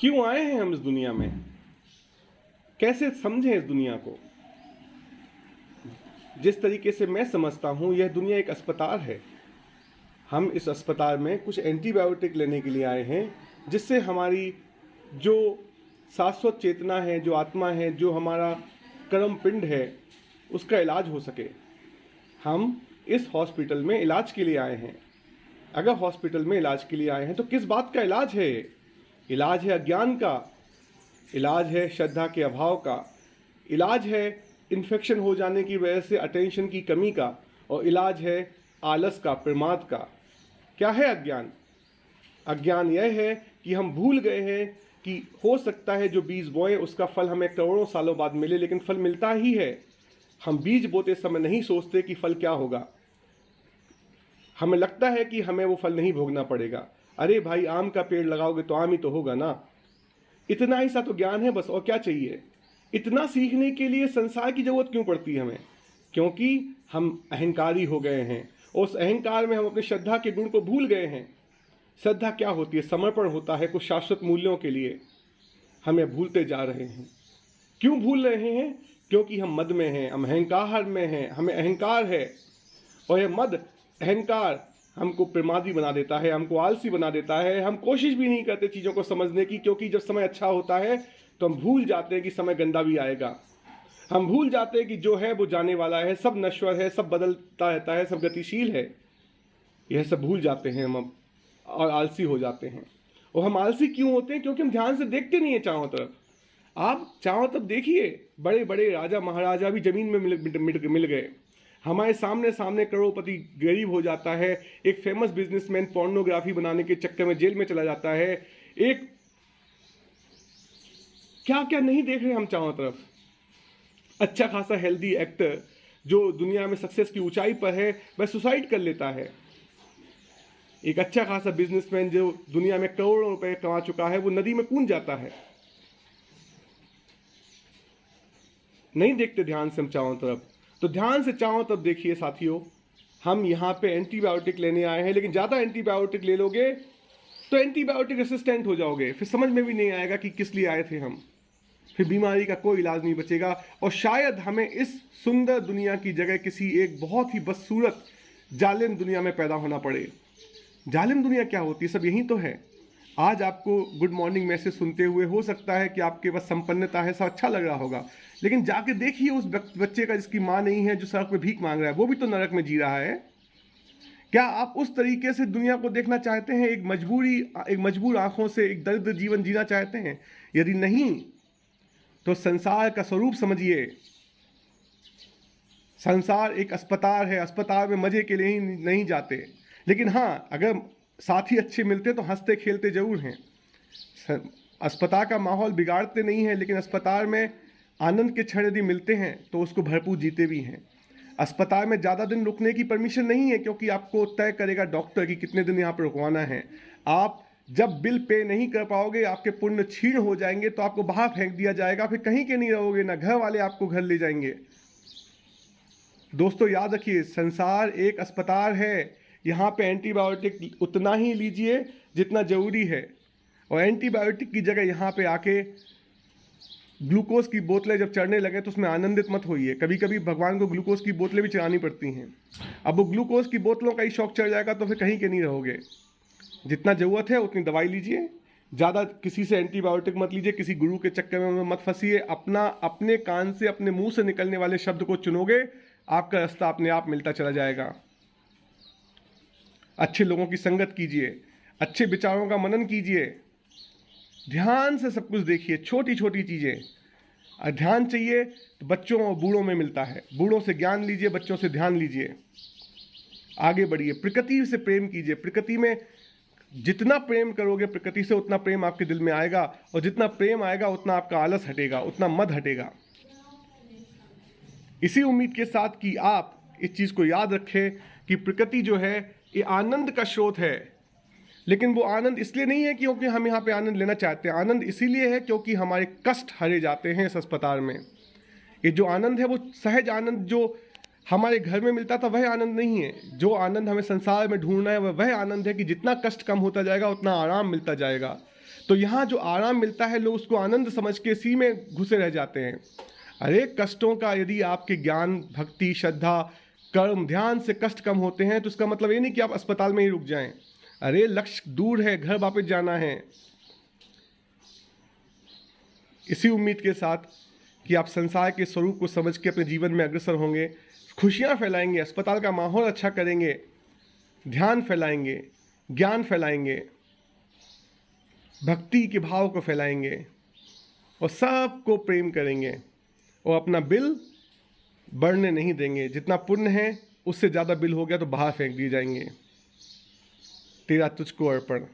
क्यों आए हैं हम इस दुनिया में, कैसे समझें इस दुनिया को। जिस तरीके से मैं समझता हूँ, यह दुनिया एक अस्पताल है। हम इस अस्पताल में कुछ एंटीबायोटिक लेने के लिए आए हैं, जिससे हमारी जो शाश्वत चेतना है, जो आत्मा है, जो हमारा कर्म पिंड है, उसका इलाज हो सके। हम इस हॉस्पिटल में इलाज के लिए आए हैं। अगर हॉस्पिटल में इलाज के लिए आए हैं तो किस बात का इलाज है? इलाज है अज्ञान का, इलाज है श्रद्धा के अभाव का, इलाज है इन्फेक्शन हो जाने की वजह से अटेंशन की कमी का, और इलाज है आलस का, प्रमाद का। क्या है अज्ञान? अज्ञान यह है कि हम भूल गए हैं कि हो सकता है जो बीज बोए उसका फल हमें करोड़ों सालों बाद मिले, लेकिन फल मिलता ही है। हम बीज बोते समय नहीं सोचते कि फल क्या होगा। हमें लगता है कि हमें वो फल नहीं भोगना पड़ेगा। अरे भाई, आम का पेड़ लगाओगे तो आम ही तो होगा ना। इतना ही सा तो ज्ञान है बस, और क्या चाहिए। इतना सीखने के लिए संसार की जरूरत क्यों पड़ती है हमें? क्योंकि हम अहंकारी हो गए हैं। उस अहंकार में हम अपनी श्रद्धा के गुण को भूल गए हैं। श्रद्धा क्या होती है? समर्पण होता है कुछ शाश्वत मूल्यों के लिए। हमें भूलते जा रहे हैं। क्यों भूल रहे हैं? क्योंकि हम मद में हैं, हम अहंकार में हैं, हमें अहंकार है। और यह मद, अहंकार हमको प्रमादी बना देता है, हमको आलसी बना देता है। हम कोशिश भी नहीं करते चीज़ों को समझने की, क्योंकि जब समय अच्छा होता है तो हम भूल जाते हैं कि समय गंदा भी आएगा। हम भूल जाते हैं कि जो है वो जाने वाला है, सब नश्वर है, सब बदलता रहता है, सब गतिशील है। यह सब भूल जाते हैं हम अब, और आलसी हो जाते हैं। और हम आलसी क्यों होते हैं? क्योंकि हम ध्यान से देखते नहीं है चारों तरफ। आप चारों तरफ देखिए, बड़े बड़े राजा महाराजा भी जमीन में मिल गए। हमारे सामने सामने करोड़पति गरीब हो जाता है। एक फेमस बिजनेसमैन पोर्नोग्राफी बनाने के चक्कर में जेल में चला जाता है। एक क्या क्या नहीं देख रहे हम चारों तरफ। अच्छा खासा हेल्दी एक्टर जो दुनिया में सक्सेस की ऊंचाई पर है, वह सुसाइड कर लेता है। एक अच्छा खासा बिजनेसमैन जो दुनिया में करोड़ों रुपए कमा चुका है, वो नदी में कूद जाता है। नहीं देखते ध्यान से हम चारों तरफ। तो ध्यान से चारों तरफ देखिए साथियों। हम यहाँ पे एंटीबायोटिक लेने आए हैं, लेकिन ज़्यादा एंटीबायोटिक ले लोगे तो एंटीबायोटिक रेसिस्टेंट हो जाओगे। फिर समझ में भी नहीं आएगा कि किस लिए आए थे हम। फिर बीमारी का कोई इलाज नहीं बचेगा। और शायद हमें इस सुंदर दुनिया की जगह किसी एक बहुत ही बदसूरत जालिम दुनिया में पैदा होना पड़े। जालिम दुनिया क्या होती है? सब यही तो है। आज आपको गुड मॉर्निंग मैसेज सुनते हुए हो सकता है कि आपके पास संपन्नता है, सब अच्छा लग रहा होगा, लेकिन जाके देखिए उस बच्चे का जिसकी माँ नहीं है, जो सड़क पे भीख मांग रहा है, वो भी तो नरक में जी रहा है। क्या आप उस तरीके से दुनिया को देखना चाहते हैं? एक मजबूर आंखों से एक दरिद्र जीवन जीना चाहते हैं? यदि नहीं तो संसार का स्वरूप समझिए। संसार एक अस्पताल है। अस्पताल में मजे के लिए ही नहीं जाते, लेकिन हाँ, अगर साथी अच्छे मिलते तो हंसते खेलते जरूर हैं। अस्पताल का माहौल बिगाड़ते नहीं है, लेकिन अस्पताल में आनंद के क्षण यदि मिलते हैं तो उसको भरपूर जीते भी हैं। अस्पताल में ज़्यादा दिन रुकने की परमिशन नहीं है, क्योंकि आपको तय करेगा डॉक्टर कि कितने दिन यहाँ पर रुकवाना है। आप जब बिल पे नहीं कर पाओगे, आपके पुण्य क्षीण हो जाएंगे, तो आपको बाहर फेंक दिया जाएगा। फिर कहीं के नहीं रहोगे, ना घर वाले आपको घर ले जाएंगे। दोस्तों याद रखिए, संसार एक अस्पताल है। यहाँ पे एंटीबायोटिक उतना ही लीजिए जितना ज़रूरी है, और एंटीबायोटिक की जगह यहाँ पे आके ग्लूकोज की बोतलें जब चढ़ने लगे तो उसमें आनंदित मत होइए। कभी कभी भगवान को ग्लूकोज की बोतलें भी चढ़ानी पड़ती हैं। अब वो ग्लूकोज की बोतलों का ही शौक चढ़ जाएगा तो फिर कहीं के नहीं रहोगे। जितना ज़रूरत है उतनी दवाई लीजिए, ज़्यादा किसी से एंटीबायोटिक मत लीजिए, किसी गुरु के चक्कर में मत फंसिए। अपने कान से, अपने मुंह से निकलने वाले शब्द को चुनोगे, आपका रास्ता अपने आप मिलता चला जाएगा। अच्छे लोगों की संगत कीजिए, अच्छे विचारों का मनन कीजिए, ध्यान से सब कुछ देखिए, छोटी छोटी चीज़ें। ध्यान चाहिए तो बच्चों और बूढ़ों में मिलता है। बूढ़ों से ज्ञान लीजिए, बच्चों से ध्यान लीजिए, आगे बढ़िए। प्रकृति से प्रेम कीजिए। प्रकृति में जितना प्रेम करोगे प्रकृति से, उतना प्रेम आपके दिल में आएगा, और जितना प्रेम आएगा उतना आपका आलस हटेगा, उतना मद हटेगा। इसी उम्मीद के साथ कि आप इस चीज़ को याद रखें कि प्रकृति जो है ये आनंद का स्रोत है, लेकिन वो आनंद इसलिए नहीं है क्योंकि हम यहाँ पे आनंद लेना चाहते हैं। आनंद इसीलिए है क्योंकि हमारे कष्ट हरे जाते हैं इस अस्पताल में। ये जो आनंद है वो सहज आनंद जो हमारे घर में मिलता था वह आनंद नहीं है। जो आनंद हमें संसार में ढूंढना है वह आनंद है कि जितना कष्ट कम होता जाएगा उतना आराम मिलता जाएगा। तो यहाँ जो आराम मिलता है लोग उसको आनंद समझ के इसी में घुसे रह जाते हैं। अरे कष्टों का यदि आपके ज्ञान, भक्ति, श्रद्धा, कर्म, ध्यान से कष्ट कम होते हैं तो इसका मतलब ये नहीं कि आप अस्पताल में ही रुक जाएं। अरे लक्ष्य दूर है, घर वापस जाना है। इसी उम्मीद के साथ कि आप संसार के स्वरूप को समझ के अपने जीवन में अग्रसर होंगे, खुशियाँ फैलाएंगे, अस्पताल का माहौल अच्छा करेंगे, ध्यान फैलाएंगे, ज्ञान फैलाएंगे, भक्ति के भाव को फैलाएंगे और सबको प्रेम करेंगे और अपना बिल बढ़ने नहीं देंगे। जितना पुण्य है उससे ज़्यादा बिल हो गया तो बाहर फेंक दिए जाएंगे। तेरा तुझको अर्पण।